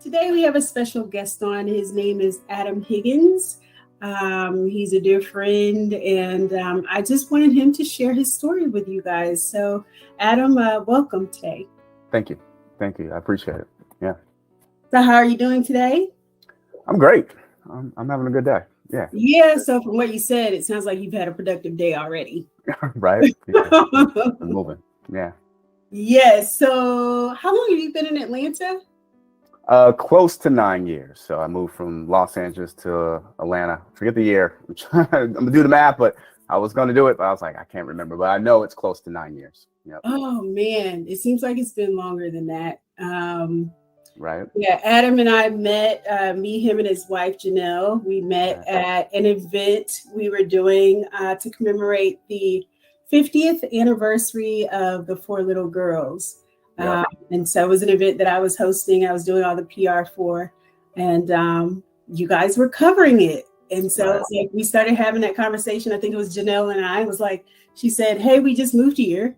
Today we have a special guest on. His name is Adam Higgins. He's a dear friend, and I just wanted him to share his story with you guys. So, Adam, welcome today. Thank you. Thank you. I appreciate it. Yeah. So how are you doing today? I'm great. I'm having a good day. Yeah. Yeah. So from what you said, it sounds like you've had a productive day already. Right. Yeah. I'm moving. Yeah. Yes. So how long have you been in Atlanta? Close to 9 years. So I moved from Los Angeles to Atlanta. Forget the year. I'm gonna do the math, but I was gonna do it, but I was like, I can't remember. But I know it's close to 9 years. Yep. Oh man, it seems like it's been longer than that. Right. Yeah, Adam and I met, me, him, and his wife, Genell. We met at an event we were doing to commemorate the 50th anniversary of the Four Little Girls. Yep. And so it was an event that I was hosting. I was doing all the PR for, and you guys were covering it. And so Right. it's like we started having that conversation. I think it was Genell and I was like, she said, hey, we just moved here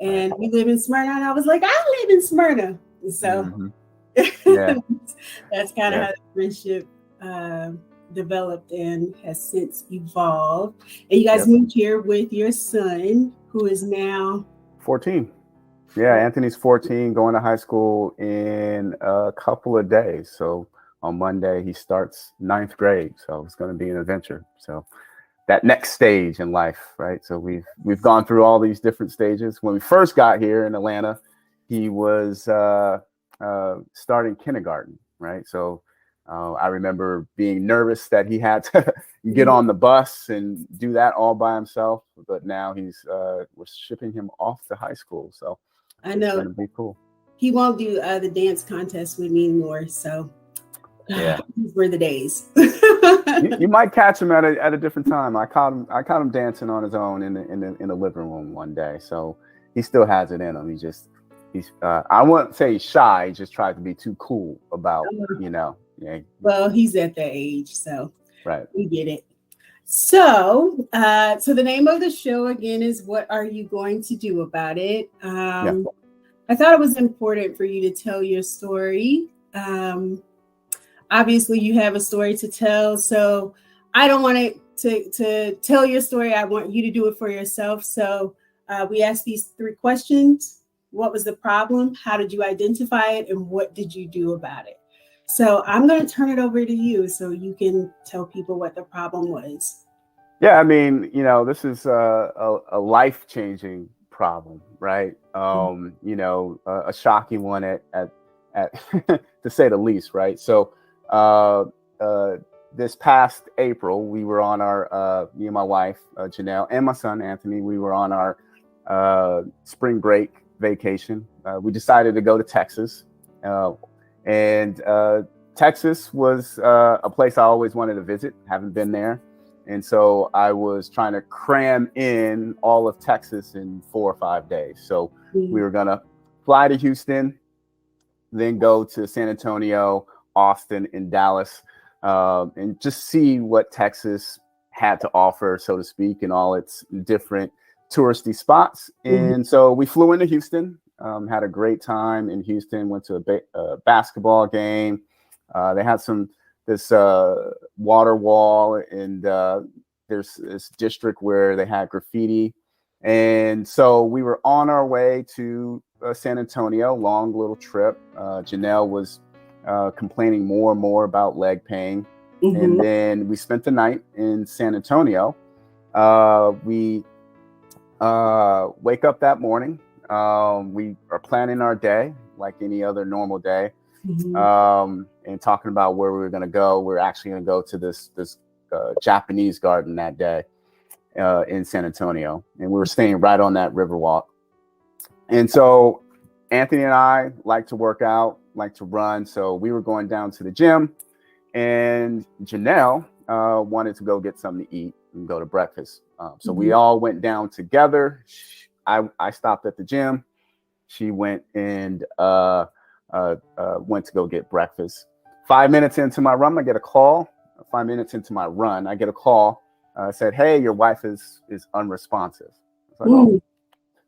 and we live in Smyrna. And I was like, I live in Smyrna. And so Yeah. that's kind of how the friendship developed and has since evolved. And you guys moved here with your son, who is now 14. Yeah, Anthony's 14, going to high school in a couple of days. So on Monday he starts 9th grade. So it's going to be an adventure. So that next stage in life, right? So we've gone through all these different stages. When we first got here in Atlanta, he was starting kindergarten, right? So I remember being nervous that he had to get on the bus and do that all by himself. But now we're shipping him off to high school. So I know it's gonna be cool. He won't do the dance contest with me anymore. So yeah, these were the days. you might catch him at a different time. I caught him dancing on his own in the living room one day. So he still has it in him. He's I wouldn't say he's shy. He just tries to be too cool about, Yeah. Well, he's at that age, so right. We get it. So the name of the show again is "What Are You Going to Do About It?" I thought it was important for you to tell your story. Obviously, you have a story to tell, so I don't want it to tell your story. I want you to do it for yourself. So we asked these 3 questions. What was the problem? How did you identify it? And what did you do about it? So I'm going to turn it over to you so you can tell people what the problem was. Yeah, I mean, this is a life-changing problem, right? A shocking one at to say the least, right? So this past April, we were on our me and my wife, Genell, and my son, Anthony, we were on our spring break vacation. We decided to go to Texas. And Texas was a place I always wanted to visit, haven't been there. And so I was trying to cram in all of Texas in 4 or 5 days. So we were going to fly to Houston, then go to San Antonio, Austin, and Dallas, and just see what Texas had to offer, so to speak, in all its different touristy spots. And so we flew into Houston. Had a great time in Houston, went to a basketball game. They had this water wall, and there's this district where they had graffiti. And so we were on our way to San Antonio, long little trip. Genell was complaining more and more about leg pain. And then we spent the night in San Antonio. We wake up that morning. We are planning our day like any other normal day, and talking about where we were going to go. We're actually going to go to this Japanese garden that day in San Antonio, and we were staying right on that river walk. And so Anthony and I like to work out, like to run, so we were going down to the gym, and Genell wanted to go get something to eat and go to breakfast. So we all went down together. I stopped at the gym. She went and went to go get breakfast. 5 minutes into my run, I get a call. 5 minutes into my run, I get a call. Said, "Hey, your wife is unresponsive." I was like, "Oh."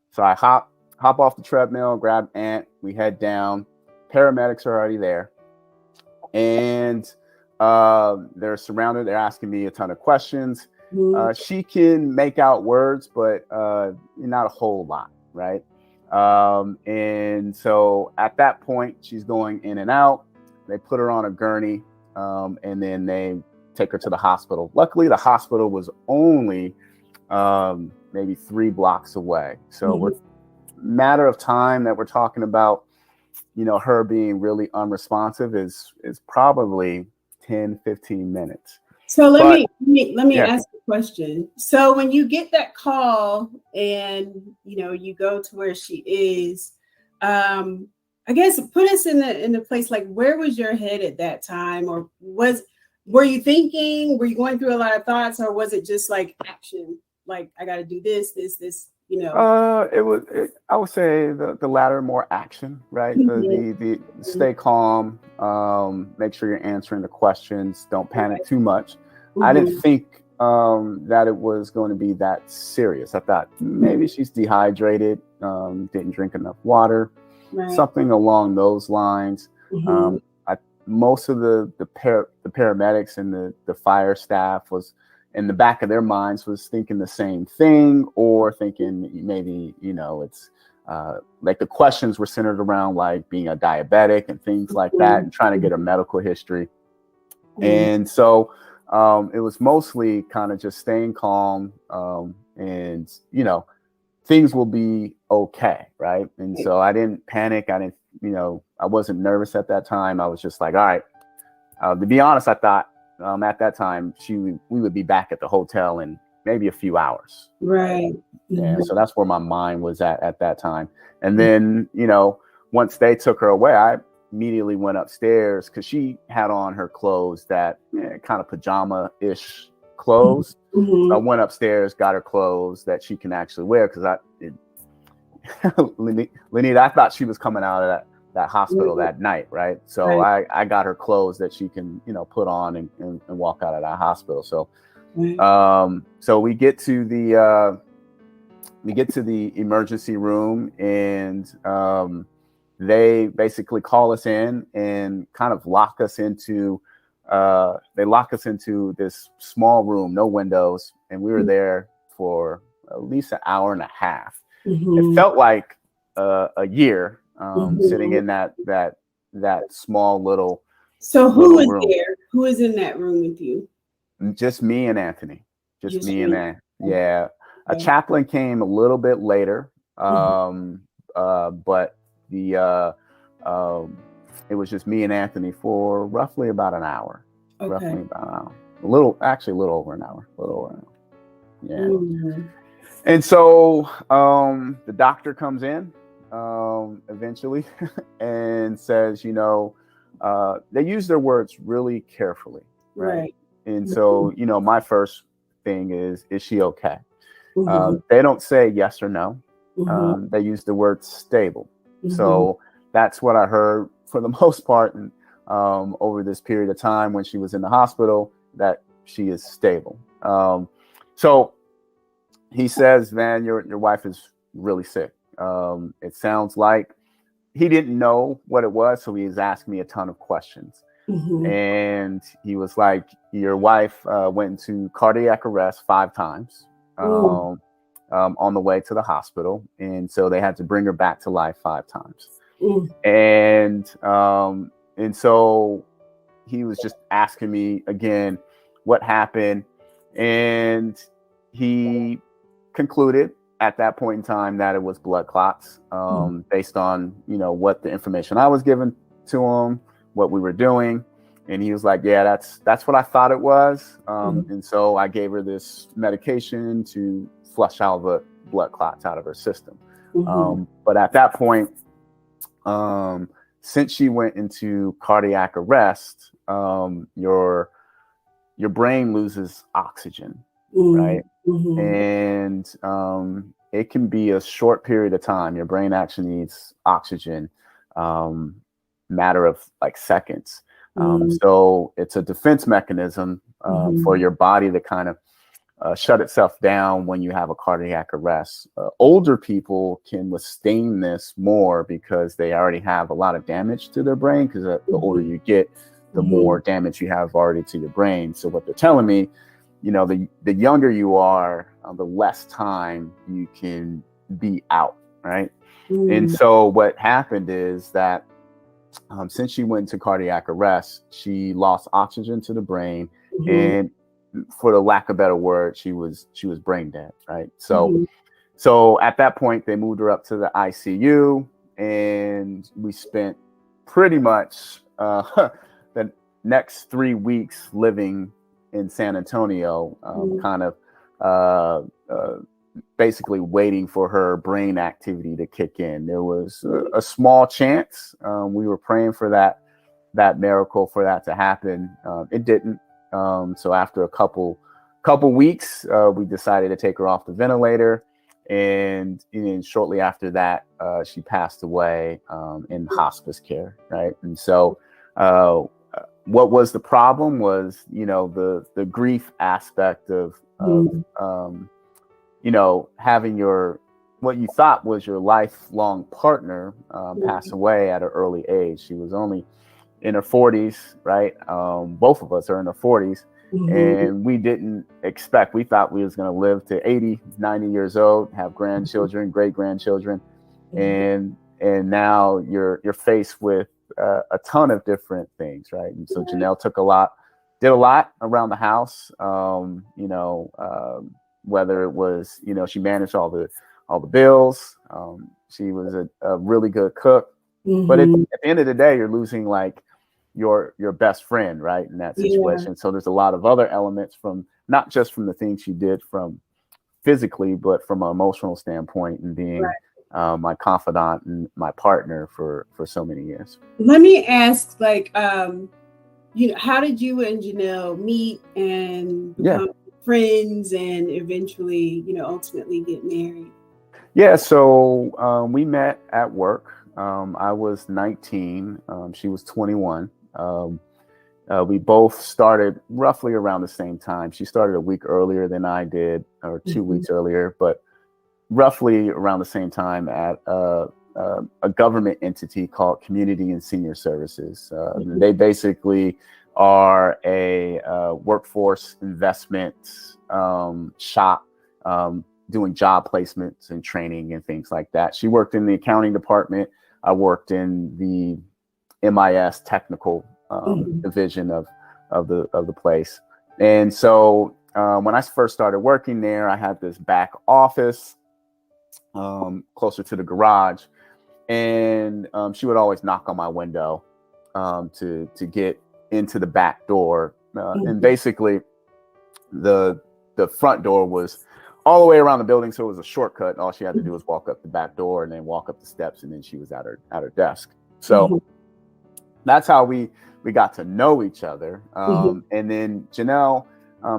So I hop off the treadmill, grab Aunt. We head down. Paramedics are already there. and they're surrounded. They're asking me a ton of questions. Mhm. She can make out words, but not a whole lot, right? And so at that point, she's going in and out. They put her on a gurney, and then they take her to the hospital. Luckily, the hospital was only maybe 3 blocks away. So we're matter of time that we're talking about, her being really unresponsive is probably 10, 15 minutes. So let But, me yeah. ask a question. So when you get that call and you go to where she is, I guess put us in the place, like, where was your head at that time? Or were you thinking, were you going through a lot of thoughts, or was it just like action? Like, I got to do this. I would say the latter, more action, right? The stay calm, make sure you're answering the questions, don't panic too much. I didn't think that it was going to be that serious. I thought maybe she's dehydrated, didn't drink enough water, something along those lines. Most of the paramedics and the fire staff was in the back of their minds was thinking the same thing, or thinking maybe, it's like the questions were centered around like being a diabetic and things like that, and trying to get a medical history. And so it was mostly kind of just staying calm, and things will be okay, right? And so I didn't panic. I didn't, I wasn't nervous at that time. I was just like, all right. To be honest, I thought at that time we would be back at the hotel in maybe a few hours. Right. Yeah. So that's where my mind was at that time. And then, once they took her away, I immediately went upstairs because she had on her clothes, that kind of pajama-ish clothes. So I went upstairs, got her clothes that she can actually wear, because Lenita, I thought she was coming out of that hospital that night, right? So I got her clothes that she can, put on and walk out of that hospital. So, so we get to the emergency room, and they basically call us in and kind of lock us into this small room, no windows, and we were there for at least an hour and a half. It felt like a year. Sitting in that small little. So who was room. there? Who is in that room with you? Just me and Anthony. Just me and Anthony. Yeah. A chaplain came a little bit later, but it was just me and Anthony for roughly about an hour. Roughly about an hour. A little over an hour. Yeah. And so the doctor comes in eventually and says, they use their words really carefully, right? And so, my first thing is she okay? They don't say yes or no. They use the word stable. So that's what I heard for the most part, and over this period of time when she was in the hospital, that she is stable. So he says, "Man, your wife is really sick." It sounds like he didn't know what it was, so he was asking me a ton of questions. And he was like, "Your wife went into cardiac arrest 5 times on the way to the hospital, and so they had to bring her back to life 5 times." And so he was just asking me again what happened, and he concluded at that point in time that it was blood clots, based on what the information I was given to him, what we were doing. And he was like, "Yeah, that's what I thought it was." And so I gave her this medication to flush out the blood clots out of her system. But at that point, since she went into cardiac arrest, your brain loses oxygen, right? And it can be a short period of time. Your brain actually needs oxygen, matter of like seconds. So it's a defense mechanism for your body to kind of shut itself down when you have a cardiac arrest. Older people can withstand this more because they already have a lot of damage to their brain, because the older you get, the more damage you have already to your brain. So what they're telling me, the younger you are, the less time you can be out, right? And so what happened is that since she went into cardiac arrest, she lost oxygen to the brain, and for the lack of a better word, she was brain dead, right? So at that point, they moved her up to the ICU, and we spent pretty much the next 3 weeks living in San Antonio, kind of basically waiting for her brain activity to kick in. There was a small chance. We were praying for that miracle, for that to happen. It didn't. So after a couple weeks, we decided to take her off the ventilator. And shortly after that, she passed away in hospice care, right? And so what was the problem was, the grief aspect of having what you thought was your lifelong partner pass away at an early age. She was only in her 40s, right? Both of us are in our 40s. And we didn't expect, we thought we was going to live to 80, 90 years old, have grandchildren, great grandchildren. And now you're faced with a ton of different things, right? And so Genell did a lot around the house, whether it was, she managed all the bills. She was a really good cook. But at the end of the day, you're losing like your best friend, right, in that situation. So there's a lot of other elements, from not just from the things she did from physically, but from an emotional standpoint, and being my confidant and my partner for so many years. Let me ask, how did you and Genell meet and become friends, and eventually, ultimately get married? Yeah, so we met at work. I was 19. She was 21. We both started roughly around the same time. She started a week earlier than I did, or 2 weeks earlier, but roughly around the same time at a government entity called Community and Senior Services. They basically are a workforce investment shop, doing job placements and training and things like that. She worked in the accounting department. I worked in the MIS technical division of the place. And so when I first started working there, I had this back office closer to the garage, and she would always knock on my window to get into the back door. And basically the front door was all the way around the building, so it was a shortcut. All she had to do was walk up the back door and then walk up the steps, and then she was at her desk. So that's how we got to know each other. And then Genell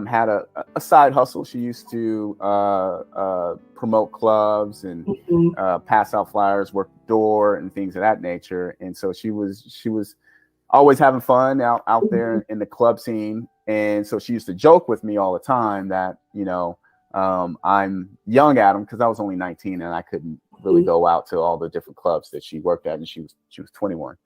had a side hustle. She used to promote clubs and pass out flyers, work the door, and things of that nature. And so she was always having fun out there in the club scene. And so she used to joke with me all the time that, I'm young at them, because I was only 19 and I couldn't really go out to all the different clubs that she worked at, and she was 21.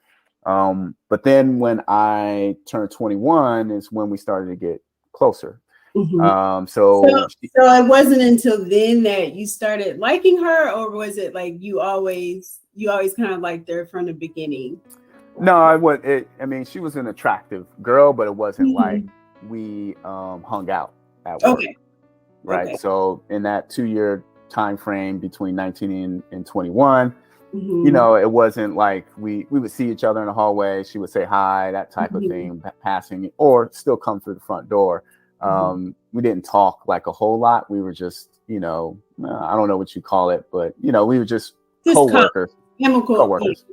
But then when I turned 21 is when we started to get closer. So it wasn't until then that you started liking her, or was it like you always kind of liked her from the beginning? No, I mean, she was an attractive girl, but it wasn't like we hung out at work. Okay. Right. Okay. So in that 2-year time frame between 19 and 21, it wasn't like we would see each other in the hallway. She would say hi, that type of thing, passing, or still come through the front door. We didn't talk like a whole lot. We were just, I don't know what you call it, but we were just co-workers. Co-workers.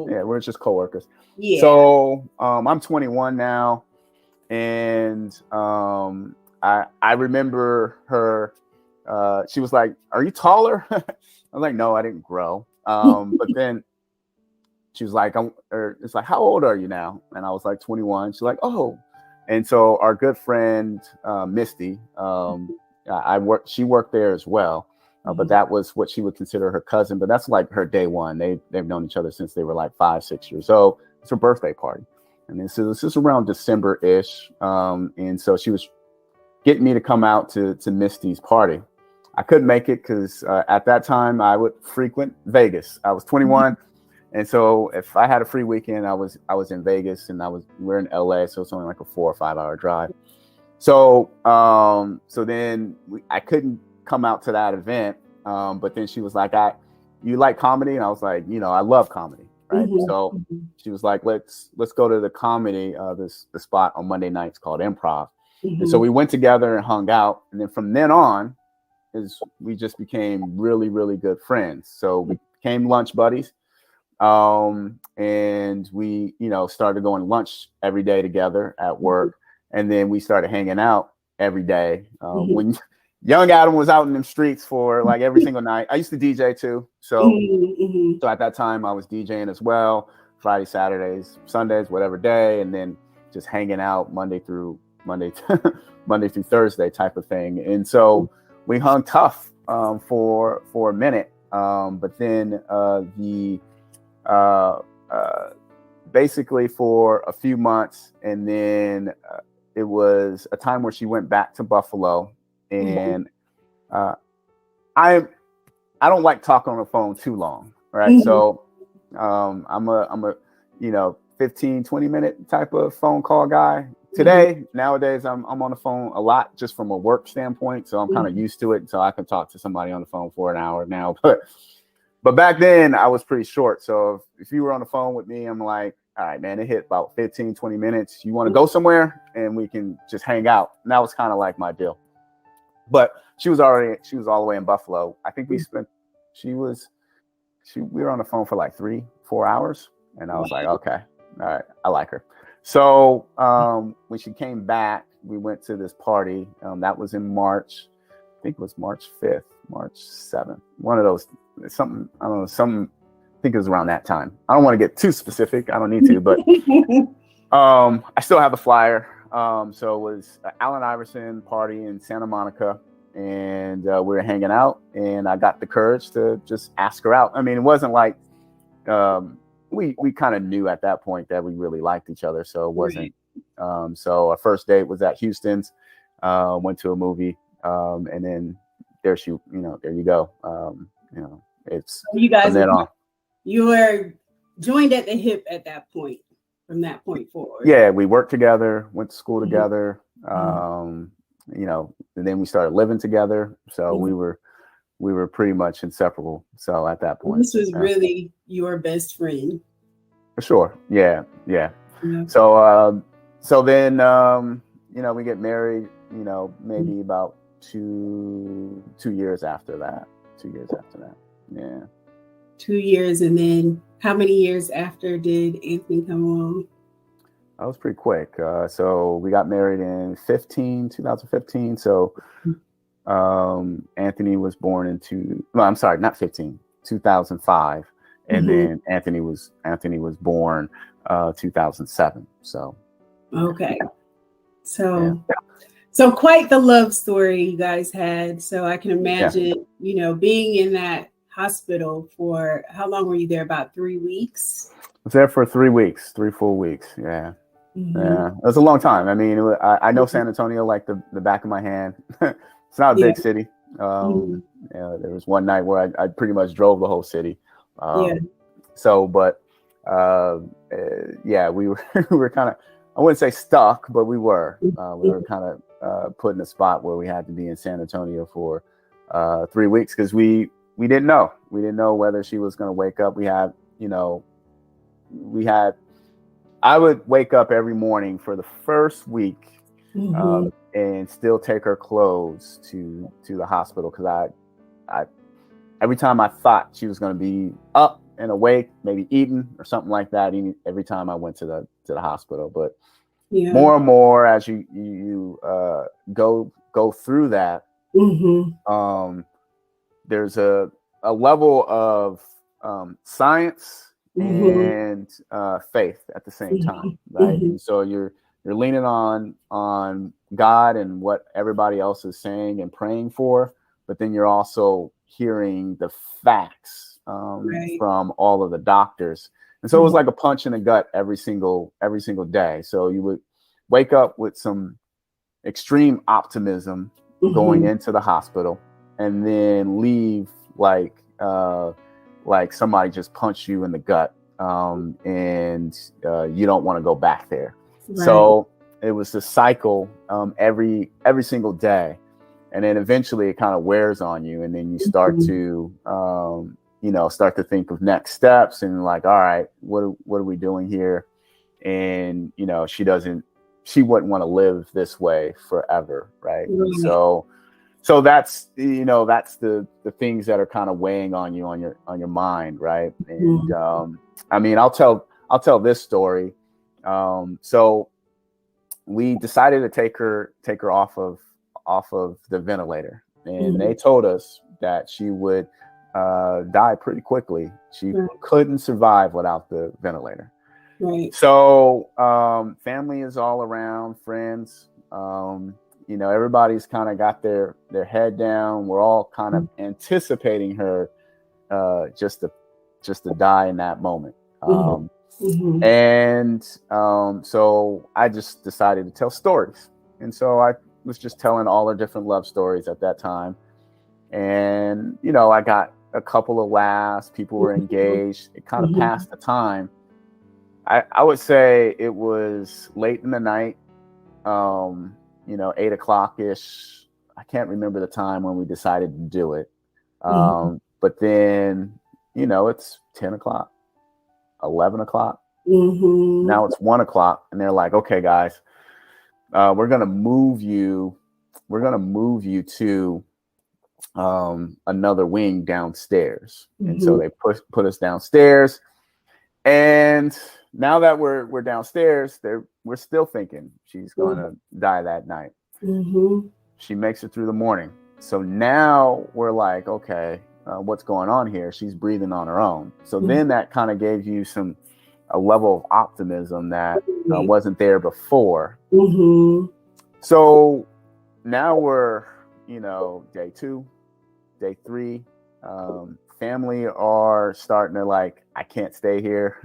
Yeah, we're just co-workers. Yeah. So I'm 21 now, and I remember her. She was like, "Are you taller?" I was like, "No, I didn't grow." But then she was like, "It's like, how old are you now?" And I was like, 21. She's like, "Oh." And so our good friend Misty, she worked there as well, but that was what she would consider her cousin. But that's like her day one. They've known each other since they were like 5, 6 years old. It's her birthday party, And then so this is around December-ish. And so she was getting me to come out to Misty's party. I couldn't make it because at that time I would frequent Vegas. I was 21. And so if I had a free weekend, I was in Vegas, and we're in LA. So it's only like a 4 or 5 hour drive. So, then I couldn't come out to that event. But then she was like, you like comedy? And I was like, I love comedy. Right. So she was like, let's go to the comedy, the spot on Monday nights called Improv. And so we went together and hung out. And then from then on we just became really, really good friends. So we became lunch buddies. And we, started going to lunch every day together at work. And then we started hanging out every day. When young Adam was out in the streets for like every single night. I used to DJ too. So at that time I was DJing as well, Friday, Saturdays, Sundays, whatever day, and then just hanging out Monday through Thursday type of thing. And so we hung tough for a minute. But then basically for a few months, and then it was a time where she went back to Buffalo. And I don't like talking on the phone too long, right? So I'm a 15, 20 minute type of phone call guy. Nowadays I'm on the phone a lot just from a work standpoint, so I'm kind of used to it. So I can talk to somebody on the phone for an hour now, but back then I was pretty short. So if you were on the phone with me, I'm like, all right, man, it hit about 15, 20 minutes. You want to go somewhere and we can just hang out. And that was kind of like my deal. But she was all the way in Buffalo. I think we were on the phone for like 3-4 hours. And I was like, okay, all right, I like her. So when she came back, we went to this party. That was in March. I think it was March 5th, March 7th. One of those, something, I don't know, I think it was around that time. I don't want to get too specific. I don't need to, but I still have the flyer. So it was Allen Iverson party in Santa Monica, and we were hanging out, and I got the courage to just ask her out. I mean, it wasn't like we kind of knew at that point that we really liked each other, so it wasn't. So our first date was at Houston's. Went to a movie, and then there you go. It's you guys from then on. You were joined at the hip at that point. From that point forward. Yeah, we worked together, went to school together, and then we started living together. So we were pretty much inseparable. So at that point, this was really your best friend. For sure. Yeah. So then we get married. Maybe about two years after that. 2 years after that. Yeah. 2 years, and then how many years after did Anthony come along? That was pretty quick. So we got married in 2015. So Anthony was born in 2005, and then Anthony was born 2007. So okay, so quite the love story you guys had. So I can imagine, being in that hospital for how long were you there? About 3 weeks. I was there for 3 weeks, 3 full weeks. Yeah. Yeah, it was a long time. I mean, I know San Antonio like the back of my hand. It's not a big city. There was one night where I pretty much drove the whole city. So, but we were kind of, I wouldn't say stuck, but we were kind of put in a spot where we had to be in San Antonio for 3 weeks because we didn't know. We didn't know whether she was going to wake up. I would wake up every morning for the first week and still take her clothes to the hospital because I every time I thought she was going to be up and awake, maybe eating or something like that, every time I went to the hospital. But more and more as you go through that, there's a level of science and faith at the same time, right? And so you're leaning on God and what everybody else is saying and praying for, but then you're also hearing the facts Right. from all of the doctors. And so it was like a punch in the gut every single day. So you would wake up with some extreme optimism going into the hospital, and then leave like somebody just punched you in the gut, and you don't want to go back there. Right. So it was the cycle every single day, and then eventually it kind of wears on you, and then you start to start to think of next steps, and like, all right, what are we doing here? And she wouldn't want to live this way forever, right? And so that's that's the things that are kind of weighing on you, on your mind, right? And I mean, I'll tell this story. So we decided to take her off of the ventilator, and they told us that she would die pretty quickly. She couldn't survive without the ventilator. Right. So family is all around, friends. Everybody's kind of got their head down. We're all kind of anticipating her just to die in that moment. And so I just decided to tell stories. And so I was just telling all her different love stories at that time. And, I got a couple of laughs. People were engaged. It kind of passed the time. I would say it was late in the night, 8 o'clock ish. I can't remember the time when we decided to do it. But then, it's 10 o'clock, 11 o'clock. Now it's 1 o'clock, and they're like, okay, guys, we're going to move you to another wing downstairs. And so they put us downstairs. And now that we're downstairs, we're still thinking she's going to die that night. She makes it through the morning. So now we're like, okay, what's going on here? She's breathing on her own. So then that kind of gave you a level of optimism that wasn't there before. So now we're, day 2, day 3. Family are starting to like, I can't stay here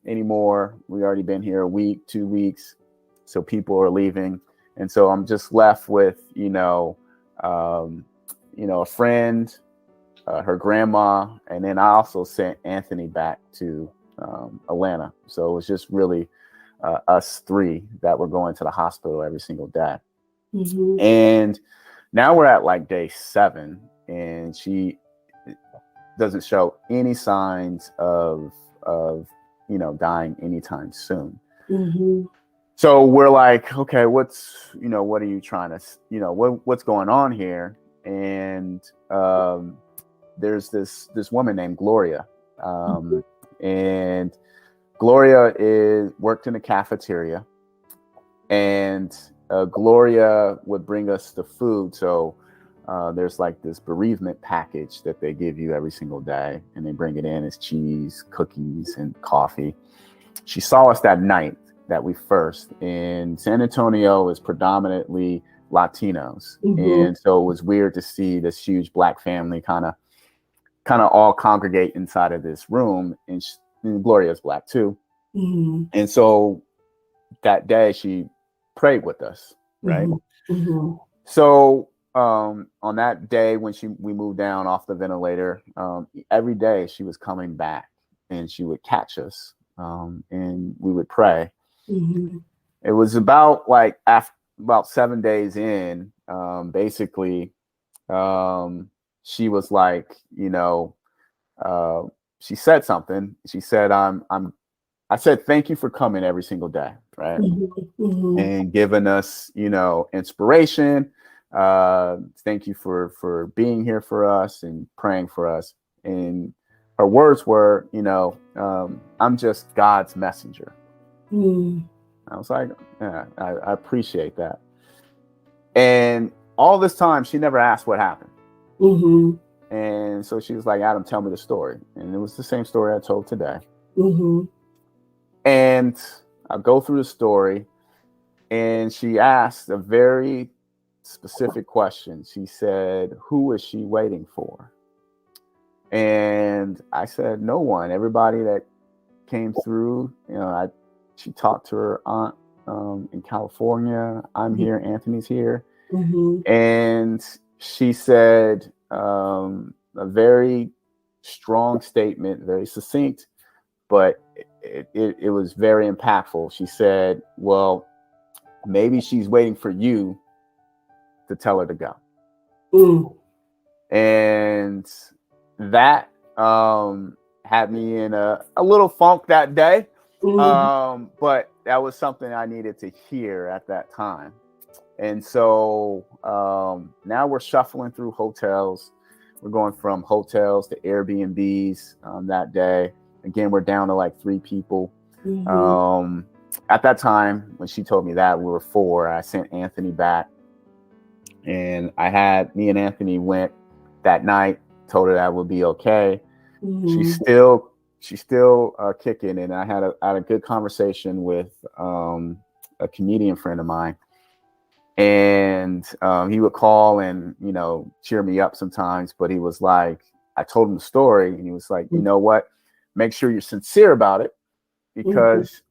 anymore. We already been here a week, 2 weeks. So people are leaving. And so I'm just left with, a friend, her grandma. And then I also sent Anthony back to Atlanta. So it was just really us 3 that were going to the hospital every single day. And now we're at like day 7, and she doesn't show any signs of dying anytime soon. So we're like, okay, what are you trying to, what's going on here? And there's this woman named Gloria, and Gloria worked in a cafeteria, and Gloria would bring us the food. So there's like this bereavement package that they give you every single day, and they bring it in as cheese, cookies, and coffee. She saw us that night that we first, and San Antonio is predominantly Latinos. And so it was weird to see this huge Black family kind of all congregate inside of this room, and Gloria's Black too. And so that day she prayed with us, right? So on that day when we moved down off the ventilator, every day she was coming back, and she would catch us, and we would pray. It was about like about 7 days in, basically, she was like, she said something. She said, I said, thank you for coming every single day, right? And giving us, inspiration. Thank you for being here for us and praying for us. And her words were, I'm just God's messenger. I was like, yeah, I appreciate that. And all this time, she never asked what happened. And so she was like, Adam, tell me the story. And it was the same story I told today. And I go through the story, and she asked a very specific question. She said, who is she waiting for? And I said, no one. Everybody that came through, she talked to her aunt in California. I'm here, Anthony's here. And she said a very strong statement, very succinct, but it was very impactful. She said, well, maybe she's waiting for you to tell her to go. And that had me in a little funk that day. But that was something I needed to hear at that time. And so now we're shuffling through hotels. We're going from hotels to Airbnbs that day. Again, we're down to like 3 people. At that time, when she told me that, we were 4. I sent Anthony back. And me and Anthony went that night, told her that would be okay. She's still kicking. And I had a good conversation with a comedian friend of mine. And he would call and, cheer me up sometimes. But he was like, I told him the story and he was like, you know what? Make sure you're sincere about it because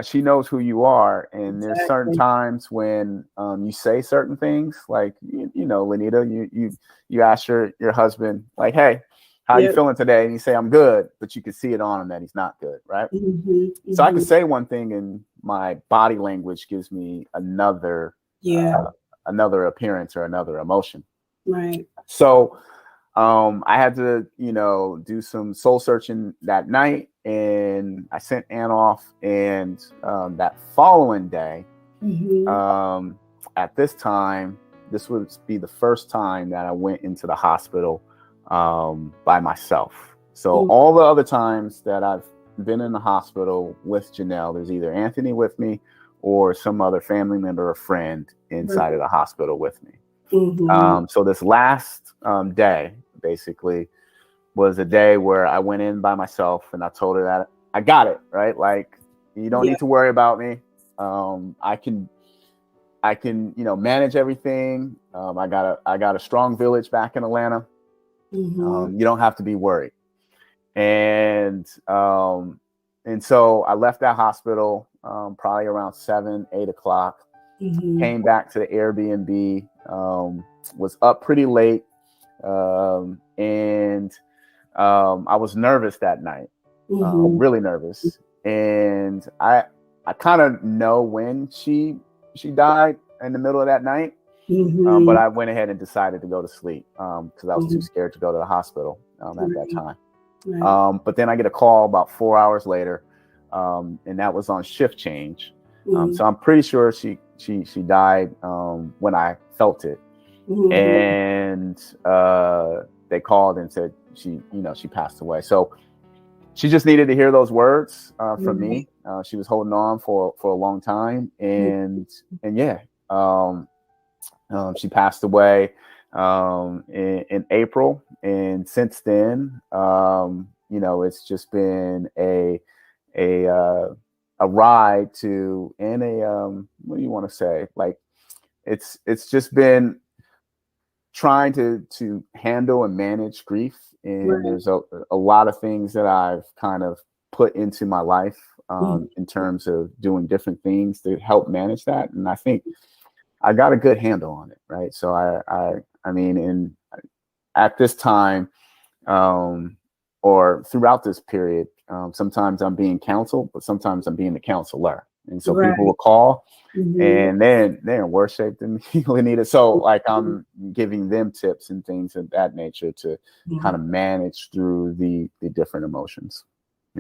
she knows who you are. And there's certain times when you say certain things like, Lenita, you ask your husband like, hey, how you feeling today? And you say, I'm good. But you can see it on him that he's not good. Right. So I can say one thing and my body language gives me another appearance or another emotion. Right. So I had to, do some soul searching that night, and I sent Ann off. And that following day, at this time, this would be the first time that I went into the hospital by myself. So all the other times that I've been in the hospital with Genell, there's either Anthony with me or some other family member or friend inside of the hospital with me. So this last day basically was a day where I went in by myself and I told her that I got it, right? Like, you don't need to worry about me. I can, manage everything. I got a strong village back in Atlanta. You don't have to be worried. And so I left that hospital probably around 7, 8 o'clock. Came back to the Airbnb, was up pretty late. And I was nervous that night, really nervous. And I kind of know when she died in the middle of that night. But I went ahead and decided to go to sleep because I was too scared to go to the hospital at that time. But then I get a call about 4 hours later, and that was on shift change. So I'm pretty sure she died when I felt it. And they called and said she passed away. So she just needed to hear those words from me. She was holding on for a long time, and she passed away in April. And since then, it's just been a ride to, and what do you want to say? Like, it's just been trying to handle and manage grief. And there's a lot of things that I've kind of put into my life in terms of doing different things to help manage that. And I think I got a good handle on it. Right. So I mean, at this time, or throughout this period, sometimes I'm being counseled, but sometimes I'm being the counselor. And so people will call and they're in worse shape than me, Lenita. So like I'm giving them tips and things of that nature to kind of manage through the different emotions.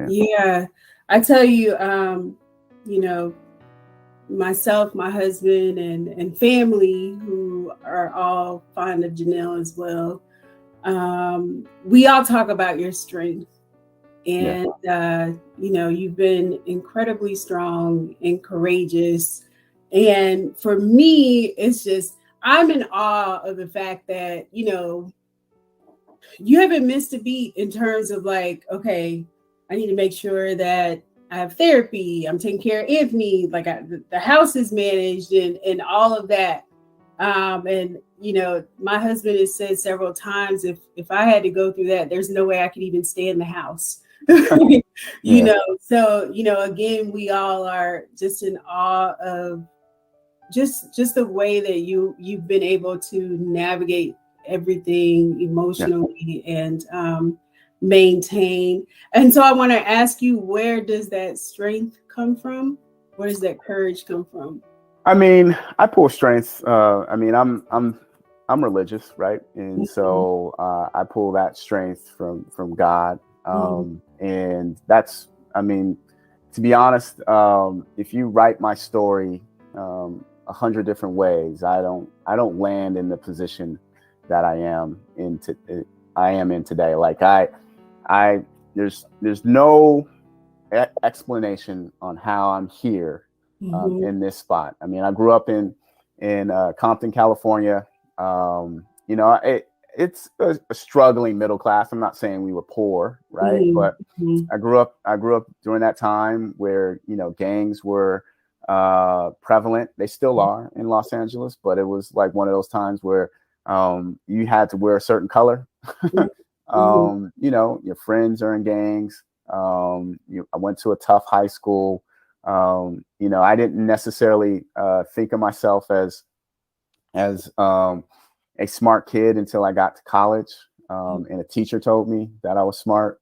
Yeah. I tell you, myself, my husband, and family who are all fond of Genell as well. We all talk about your strength. And, you've been incredibly strong and courageous. And for me, it's just, I'm in awe of the fact that, you haven't missed a beat in terms of like, okay, I need to make sure that I have therapy. I'm taking care of Anthony. Like the house is managed and all of that. And my husband has said several times, if I had to go through that, there's no way I could even stay in the house. Yeah. So again, we all are just in awe of just the way that you've been able to navigate everything Yeah. emotionally and maintain. And so I want to ask you, where does that strength come from? Where does that courage come from? I mean, I pull strength. I mean, I'm religious, right? And so I pull that strength from God. And that's, I mean, to be honest, if you write my story 100 different ways, I don't land in the position that I am in today. Like there's no explanation on how I'm here in this spot. I mean, I grew up in Compton, California. It's a struggling middle class. I'm not saying we were poor, right? But I grew up during that time where gangs were prevalent. They still are in Los Angeles, but it was like one of those times where you had to wear a certain color. Your friends are in gangs. I went to a tough high school. I didn't necessarily think of myself as a smart kid until I got to college, and a teacher told me that I was smart.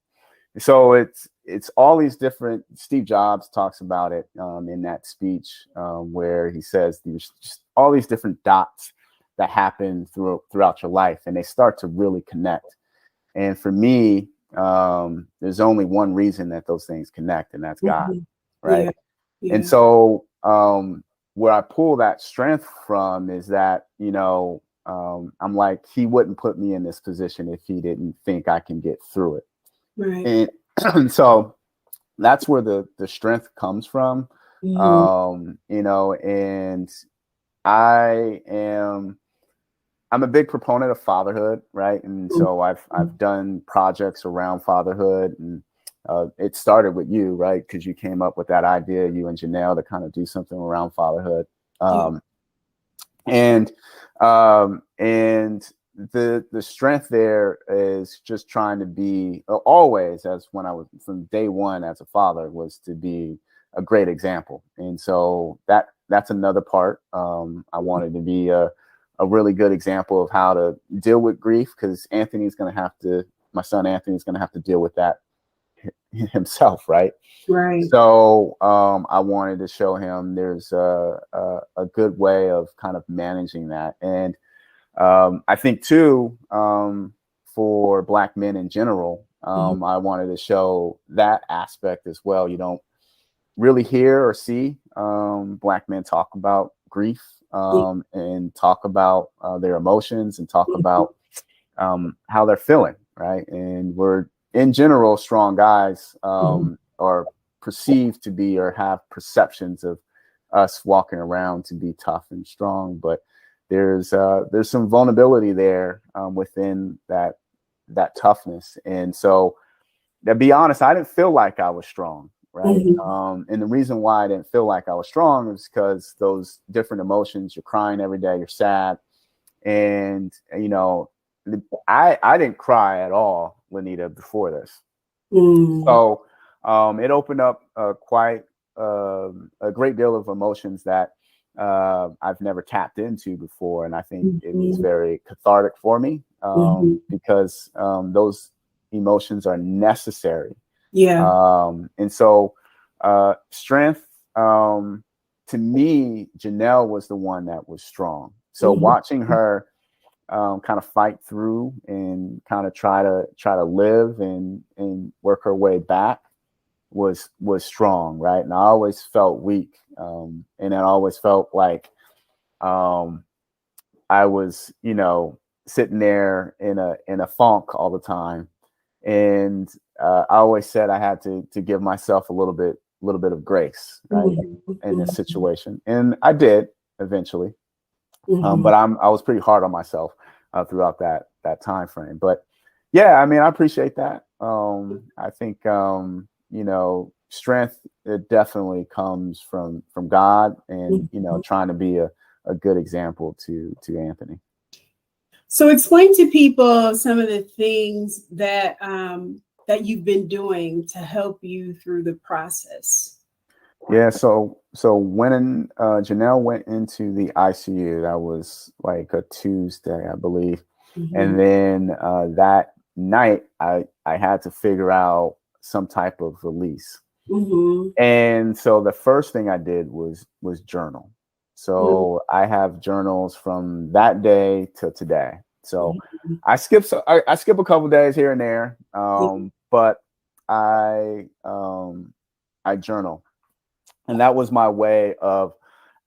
So it's all these different. Steve Jobs talks about it in that speech where he says there's just all these different dots that happen throughout your life, and they start to really connect. And for me, there's only one reason that those things connect, and that's God, right? Yeah. And so where I pull that strength from is that, I'm like, he wouldn't put me in this position if he didn't think I can get through it. Right. And so that's where the strength comes from. And I'm a big proponent of fatherhood, right? And so I've done projects around fatherhood, and it started with you, right? Because you came up with that idea, you and Genell, to kind of do something around fatherhood. And the strength there is just trying to be always, as when I was from day one as a father, was to be a great example. And so that's another part. I wanted to be a really good example of how to deal with grief, because my son Anthony's going to have to deal with that himself. Right. So I wanted to show him there's a good way of kind of managing that. And I think too, for Black men in general, I wanted to show that aspect as well. You don't really hear or see Black men talk about grief and talk about their emotions and talk about how they're feeling, right? And we're, in general, strong guys are perceived to be, or have perceptions of us walking around to be tough and strong, but there's some vulnerability there within that toughness. And so, to be honest, I didn't feel like I was strong, right? And the reason why I didn't feel like I was strong is because those different emotions, you're crying every day, you're sad. And, I didn't cry at all, Lanita, before this. So it opened up quite a great deal of emotions that I've never tapped into before. And I think it was very cathartic for me because those emotions are necessary. And so strength, to me, Genell was the one that was strong. So watching her kind of fight through and kind of try to live and work her way back was strong, right? And I always felt weak, and I always felt like I was, sitting there in a funk all the time. And I always said I had to give myself a little bit of grace, right, in this situation, and I did eventually. But I was pretty hard on myself throughout that time frame. But yeah, I mean, I appreciate that. I think strength, it definitely comes from God, and trying to be a a good example to Anthony. So explain to people some of the things that that you've been doing to help you through the process. Yeah, so when Genell went into the ICU, that was like a Tuesday, I believe. Mm-hmm. And then that night, I had to figure out some type of release. Mm-hmm. And so the first thing I did was journal. So I have journals from that day to today. So I skip a couple days here and there, but I journal, and that was my way of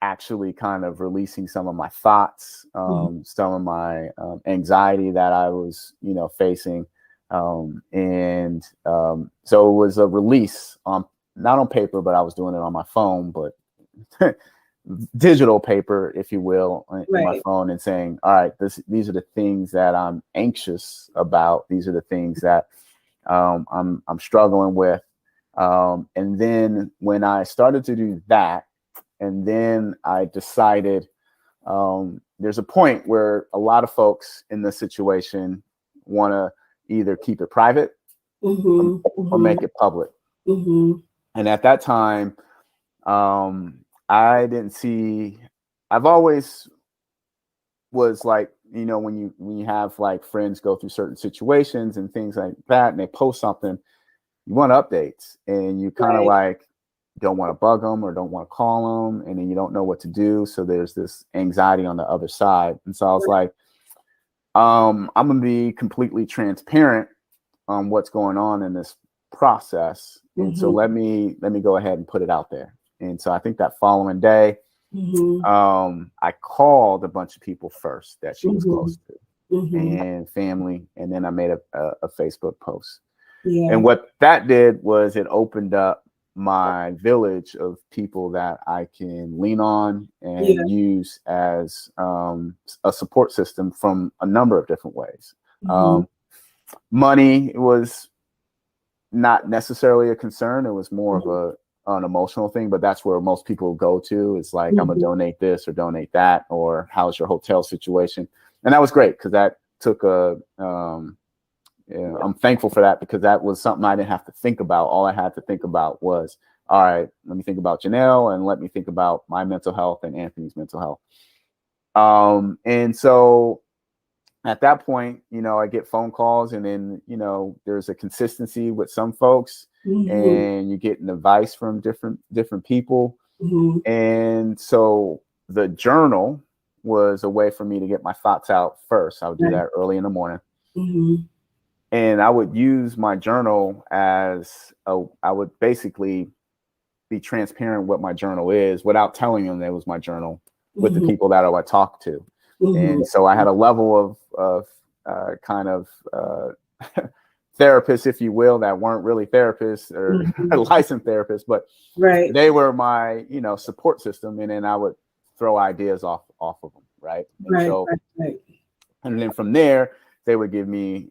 actually kind of releasing some of my thoughts, some of my anxiety that I was, facing, and so it was a release on, not on paper, but I was doing it on my phone, but digital paper, if you will, in my phone, and saying, all right, these are the things that I'm anxious about. These are the things that I'm struggling with. And then when I started to do that, and then I decided there's a point where a lot of folks in this situation want to either keep it private or make it public. And at that time, I didn't see, I've always was like, when you have like friends go through certain situations and things like that, and they post something, you want updates, and you kind of like don't want to bug them or don't want to call them, and then you don't know what to do. So there's this anxiety on the other side. And so I was like, I'm going to be completely transparent on what's going on in this process. And so let me go ahead and put it out there. And so I think that following day, I called a bunch of people first that she was close to, and family. And then I made a Facebook post. And what that did was it opened up my village of people that I can lean on and use as a support system from a number of different ways. Money was not necessarily a concern. It was more of an emotional thing, but that's where most people go to. It's like, I'm gonna donate this or donate that, or how's your hotel situation? And that was great, because that took I'm thankful for that, because that was something I didn't have to think about. All I had to think about was, all right, let me think about Genell, and let me think about my mental health and Anthony's mental health. And so at that point, I get phone calls, and then, there's a consistency with some folks, and you're getting advice from different people. And so the journal was a way for me to get my thoughts out first. I would do that early in the morning. And I would use my journal as I would basically be transparent what my journal is without telling them that it was my journal with the people that I would talk to. And so I had a level of kind of therapists, if you will, that weren't really therapists or licensed therapists, but they were my, support system. And then I would throw ideas off of them. And then from there, they would give me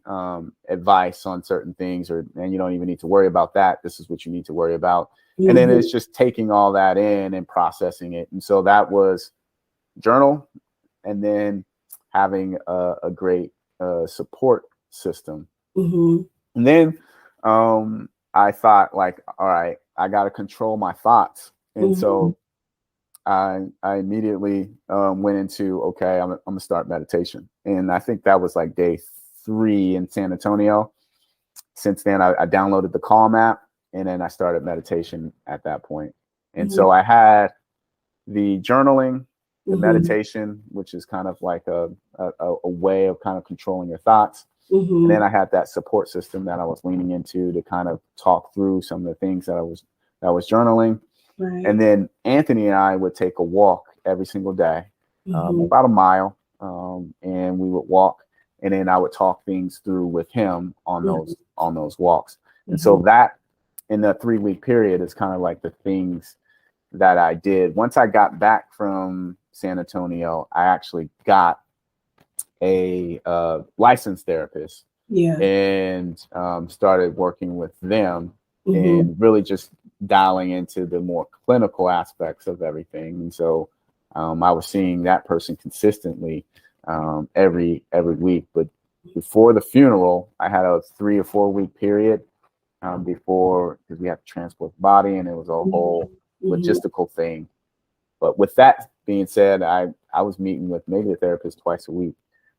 advice on certain things, and you don't even need to worry about that. This is what you need to worry about. And then it's just taking all that in and processing it. And so that was journal, and then having a great support system. And then I thought, like, all right, I got to control my thoughts. And so I immediately went into, okay, I'm gonna start meditation. And I think that was like day 3 in San Antonio. Since then, I downloaded the Calm app, and then I started meditation at that point. And so I had the journaling, the meditation, which is kind of like a way of kind of controlling your thoughts. And then I had that support system that I was leaning into to kind of talk through some of the things that I was journaling. And then Anthony and I would take a walk every single day, about a mile, and we would walk, and then I would talk things through with him on those walks. And so that, in the 3-week period, is kind of like the things that I did. Once I got back from San Antonio, I actually got a licensed therapist, and started working with them, and really just dialing into the more clinical aspects of everything. And so I was seeing that person consistently every week. But before the funeral, I had a 3 or 4 week period before, because we had to transport the body, and it was a whole logistical thing. But with that being said, I was meeting with maybe a therapist twice a week.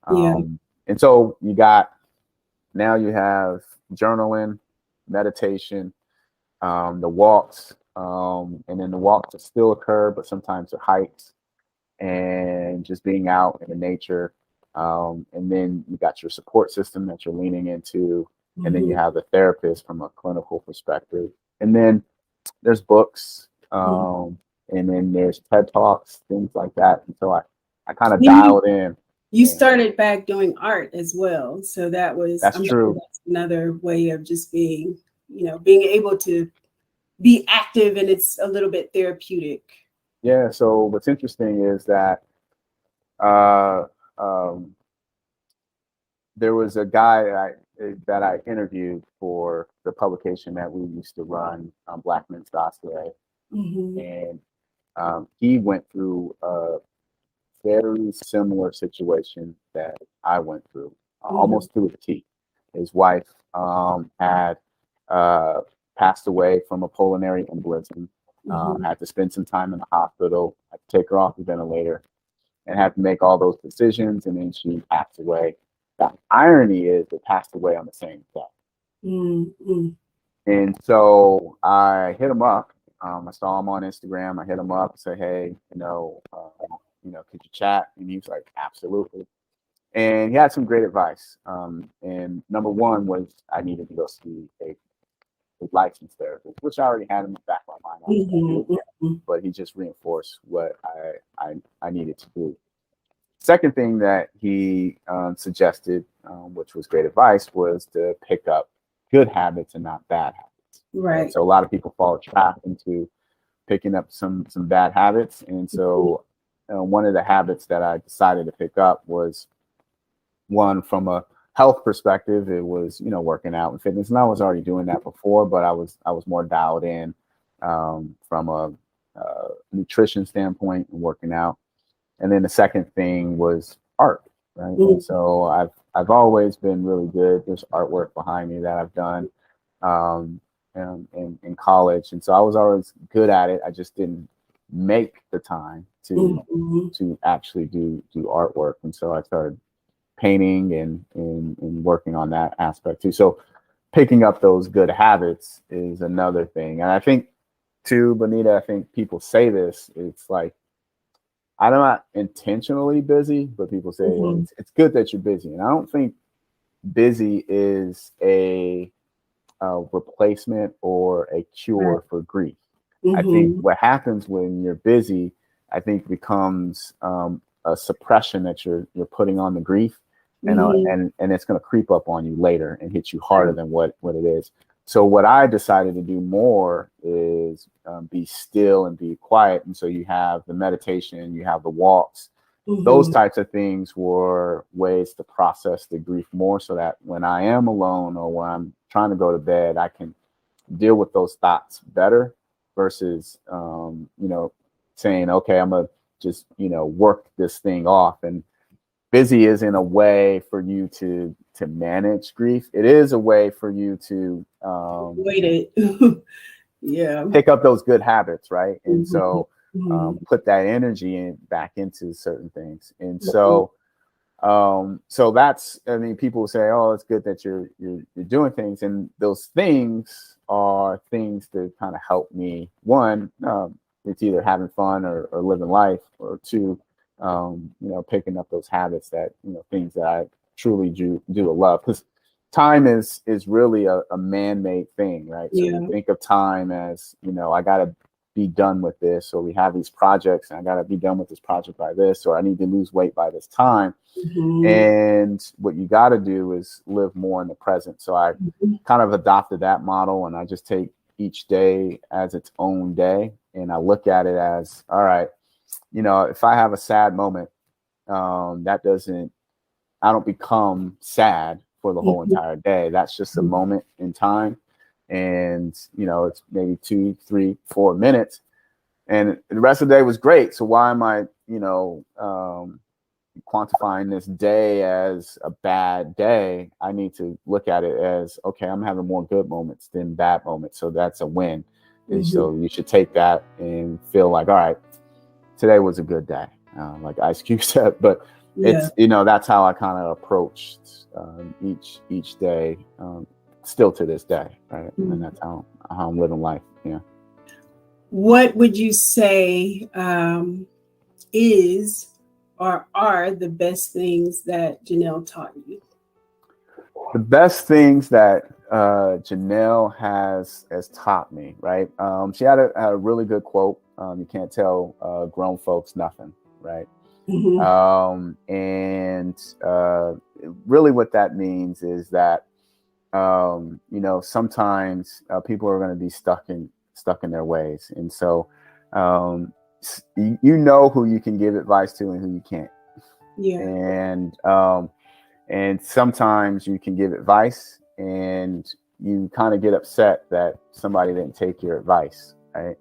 And so you have journaling, meditation, the walks, and then the walks will still occur, but sometimes they're hikes, and just being out in the nature. And then you got your support system that you're leaning into, and then you have the therapist from a clinical perspective. And then there's books, and then there's TED Talks, things like that. And so I kind of dialed in. You started back doing art as well. So that's true. Sure that's another way of just being able to be active, and it's a little bit therapeutic. Yeah. So what's interesting is that there was a guy that I interviewed for the publication that we used to run, Black Men's Dossier. And he went through a very similar situation that I went through, almost to a T. His wife had passed away from a pulmonary embolism, had to spend some time in the hospital, had to take her off the ventilator, and had to make all those decisions, and then she passed away. The irony is they passed away on the same day. And so I hit him up. I saw him on Instagram. I hit him up and said, hey, could you chat? And he was like, absolutely. And he had some great advice. And number one was I needed to go see a licensed therapist, which I already had in the back of my mind. But he just reinforced what I needed to do. Second thing that he suggested, which was great advice, was to pick up good habits and not bad habits. Right. And so a lot of people fall trapped into picking up some bad habits. And so one of the habits that I decided to pick up was one from a health perspective. It was, working out and fitness. And I was already doing that before, but I was more dialed in from a nutrition standpoint and working out. And then the second thing was art, right? And so I've always been really good. There's artwork behind me that I've done in college, and so I was always good at it. I just didn't make the time to actually do artwork, and so I started painting and working on that aspect too. So picking up those good habits is another thing, and I think too, Bonita, I think people say this. It's like, I'm not intentionally busy, but people say it's good that you're busy. And I don't think busy is a replacement or a cure for grief. I think what happens when you're busy, I think becomes a suppression that you're putting on the grief, and it's going to creep up on you later and hit you harder than what it is. So what I decided to do more is be still and be quiet. And so you have the meditation, you have the walks. Those types of things were ways to process the grief more, so that when I am alone or when I'm trying to go to bed, I can deal with those thoughts better versus, saying, okay, I'm going to just, work this thing off. And busy isn't a way for you to manage grief. It is a way for you to pick up those good habits, right? And so put that energy back into certain things. And so that's, people will say, oh, it's good that you're doing things, and those things are things to kind of help me. One, it's either having fun or living life, or two, picking up those habits that, things that I truly do love, because time is really a man-made thing, right? So you think of time as, I got to be done with this, or we have these projects and I got to be done with this project by this, or I need to lose weight by this time. And what you got to do is live more in the present. So I kind of adopted that model, and I just take each day as its own day, and I look at it as, all right, if I have a sad moment, I don't become sad for the whole entire day. That's just a moment in time. And, it's maybe 2, 3, 4 minutes. and the rest of the day was great. So why am I, quantifying this day as a bad day? I need to look at it as, okay, I'm having more good moments than bad moments. So that's a win. And so you should take that and feel like, all right, today was a good day. Like Ice Cube said, but it's, that's how I kind of approached each day, still to this day. Right. And that's how I'm living life. Yeah. What would you say is or are the best things that Genell taught you? The best things that Genell has taught me, right? She had a really good quote. You can't tell grown folks nothing, right? And really what that means is that, sometimes people are going to be stuck in their ways. And so, who you can give advice to and who you can't. Yeah. And sometimes you can give advice and you kind of get upset that somebody didn't take your advice, right?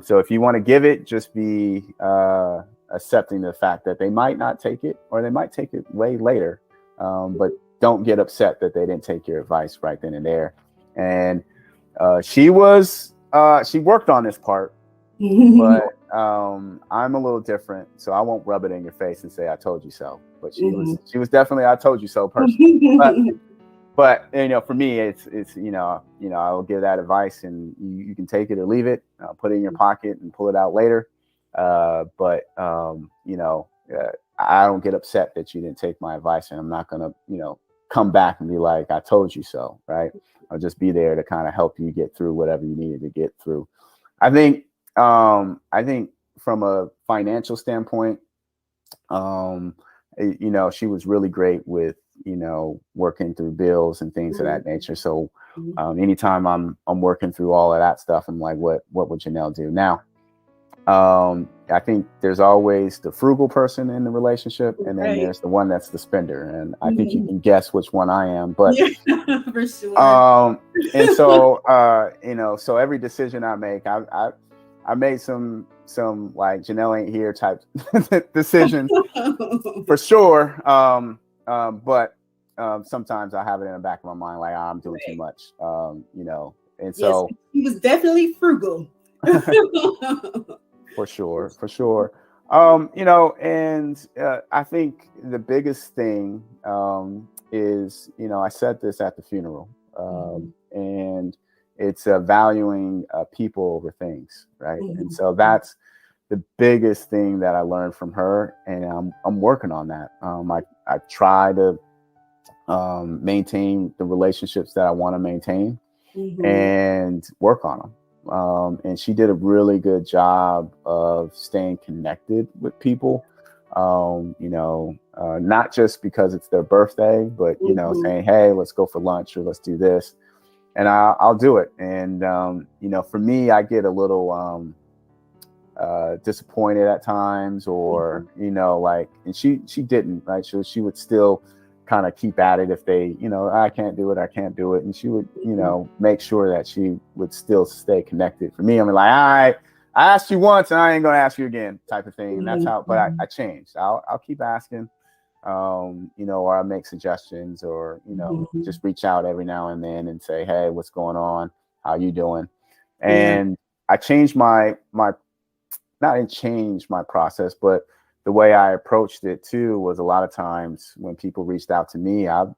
So if you want to give it, just be accepting the fact that they might not take it, or they might take it way later, but don't get upset that they didn't take your advice right then and there. And she worked on this part, but I'm a little different, so I won't rub it in your face and say I told you so. But she was definitely I told you so person. But for me, it's I'll give that advice, and you can take it or leave it, put it in your pocket and pull it out later. But I don't get upset that you didn't take my advice, and I'm not gonna come back and be like I told you so, right? I'll just be there to kind of help you get through whatever you needed to get through. I think from a financial standpoint, she was really great with working through bills and things of that nature. So anytime I'm working through all of that stuff, I'm like, what would Genell do now? I think there's always the frugal person in the relationship, and then there's the one that's the spender. And I think you can guess which one I am. But for sure. And so so every decision I make, I made some like Genell ain't here type decisions for sure. But sometimes I have it in the back of my mind, like I'm doing too much, and so he was definitely frugal. For sure. And I think the biggest thing is, I said this at the funeral, and it's valuing people over things, right? And so that's the biggest thing that I learned from her, and I'm working on that. I try to maintain the relationships that I want to maintain and work on them. And she did a really good job of staying connected with people, not just because it's their birthday, but, saying, hey, let's go for lunch or let's do this. And I'll do it. And, for me, I get a little disappointed at times, or, and she didn't, right? She would still kind of keep at it if they, I can't do it. And she would, make sure that she would still stay connected. For me, I'm like, all right, I asked you once and I ain't going to ask you again type of thing. And that's how, but I changed. I'll keep asking, or I make suggestions, or, just reach out every now and then and say, hey, what's going on? How you doing? And I changed not change my process, but the way I approached it too was a lot of times when people reached out to me, I'd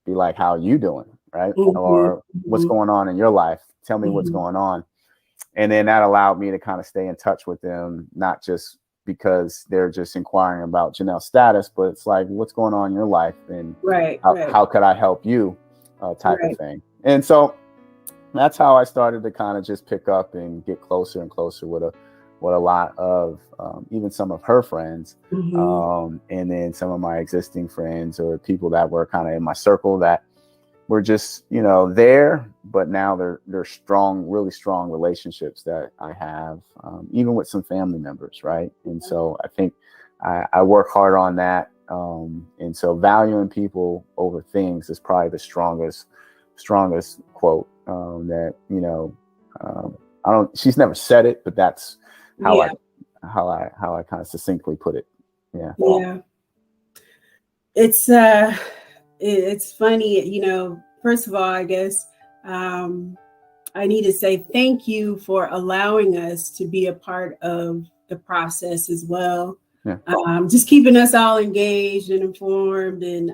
be like, how are you doing? Right. Or what's going on in your life? Tell me what's going on. And then that allowed me to kind of stay in touch with them, not just because they're just inquiring about Genell's status, but it's like, what's going on in your life, and how could I help you, type of thing. And so that's how I started to kind of just pick up and get closer and closer with a lot of even some of her friends, and then some of my existing friends, or people that were kind of in my circle that were just there, but now they're strong, really strong relationships that I have, even with some family members, right? And so I think I work hard on that, and so valuing people over things is probably the strongest quote that she's never said it, but that's how Yeah. I kind of succinctly put it. Yeah. Yeah. It's it's funny, you know, first of all, I guess I need to say thank you for allowing us to be a part of the process as well. Yeah. Just keeping us all engaged and informed. And,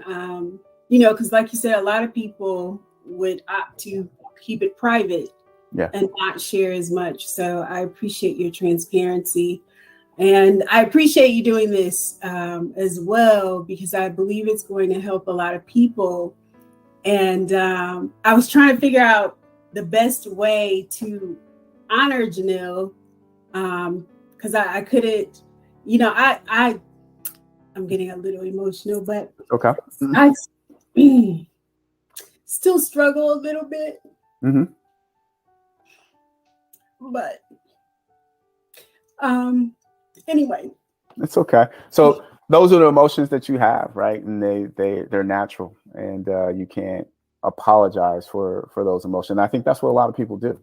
you know, because like you said, a lot of people would opt to keep it private and not share as much. So I appreciate your transparency. And I appreciate you doing this as well, because I believe it's going to help a lot of people. And I was trying to figure out the best way to honor Genell, because I couldn't, you know, I'm getting a little emotional, but okay. I still struggle a little bit. Mm-hmm. But anyway, it's okay. So those are the emotions that you have, right? And they're natural, and you can't apologize for those emotions. And I think that's what a lot of people do,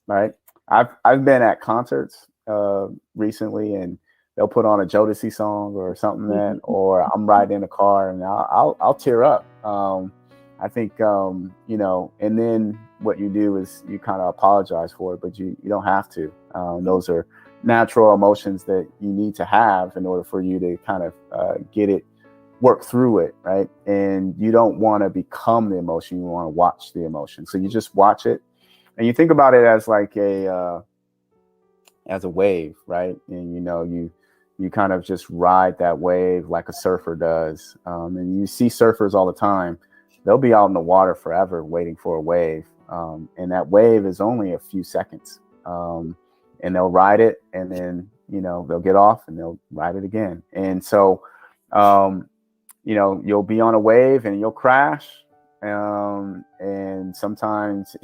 right? I've been at concerts recently, and they'll put on a Jodeci song or something or I'm riding in a car and I'll tear up. I think you know, and then what you do is you kind of apologize for it, but you don't have to. Those are natural emotions that you need to have in order for you to kind of work through it, right? And you don't want to become the emotion, you want to watch the emotion. So you just watch it and you think about it as like a wave, right? And you know, you kind of just ride that wave like a surfer does. And you see surfers all the time. They'll be out in the water forever waiting for a wave. And that wave is only a few seconds. And they'll ride it, and then, you know, they'll get off and they'll ride it again. And so, you know, you'll be on a wave and you'll crash. And sometimes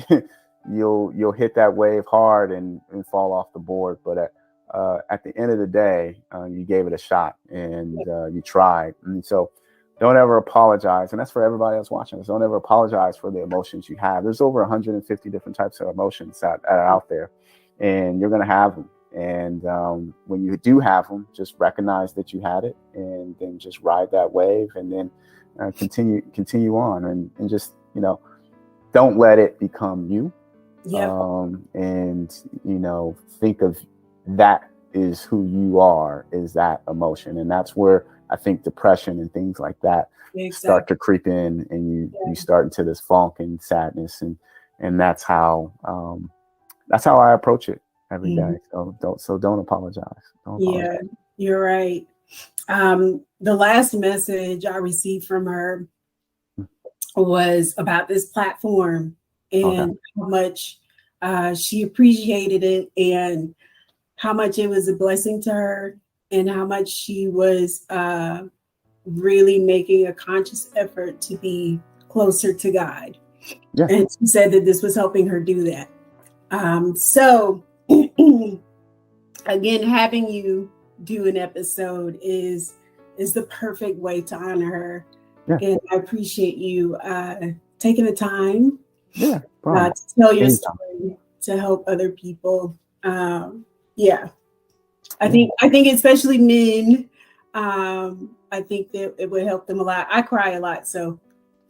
you'll hit that wave hard and fall off the board. But at the end of the day, you gave it a shot and you tried. And so don't ever apologize. And that's for everybody else watching us. Don't ever apologize for the emotions you have. There's over 150 different types of emotions that are out there, and you're going to have them. And when you do have them, just recognize that you had it, and then just ride that wave, and then continue on, and just, you know, don't let it become you. And, you know, think of that is who you are, is that emotion. And that's where I think depression and things like that start to creep in, and you start into this funk and sadness. And that's how I approach it every day. So don't apologize. Don't apologize. Yeah, you're right. The last message I received from her was about this platform and how much she appreciated it, and how much it was a blessing to her, and how much she was really making a conscious effort to be closer to God. Yeah. And she said that this was helping her do that. So again, having you do an episode is the perfect way to honor her. Yeah. And I appreciate you taking the time to tell your story, to help other people. I think especially men, I think that it would help them a lot. I cry a lot, so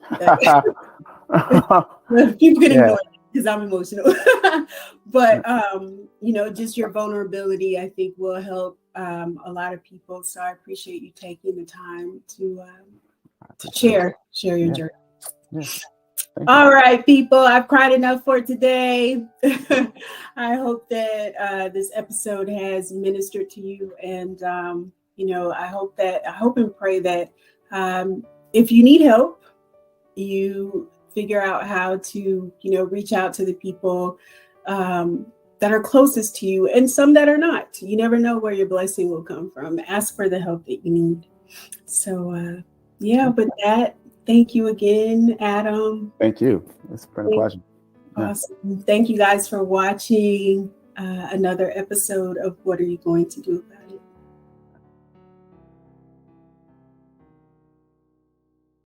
people can ignore it because I'm emotional. But you know, just your vulnerability, I think, will help a lot of people. So I appreciate you taking the time to share your journey. Yeah. All right, people, I've cried enough for today. I hope that this episode has ministered to you. And, you know, I hope and pray that if you need help, you figure out how to, you know, reach out to the people that are closest to you, and some that are not. You never know where your blessing will come from. Ask for the help that you need. So, but that. Thank you again, Adam. Thank you. It's been a pleasure. Awesome. Thank you guys for watching another episode of What Are You Going to Do About It?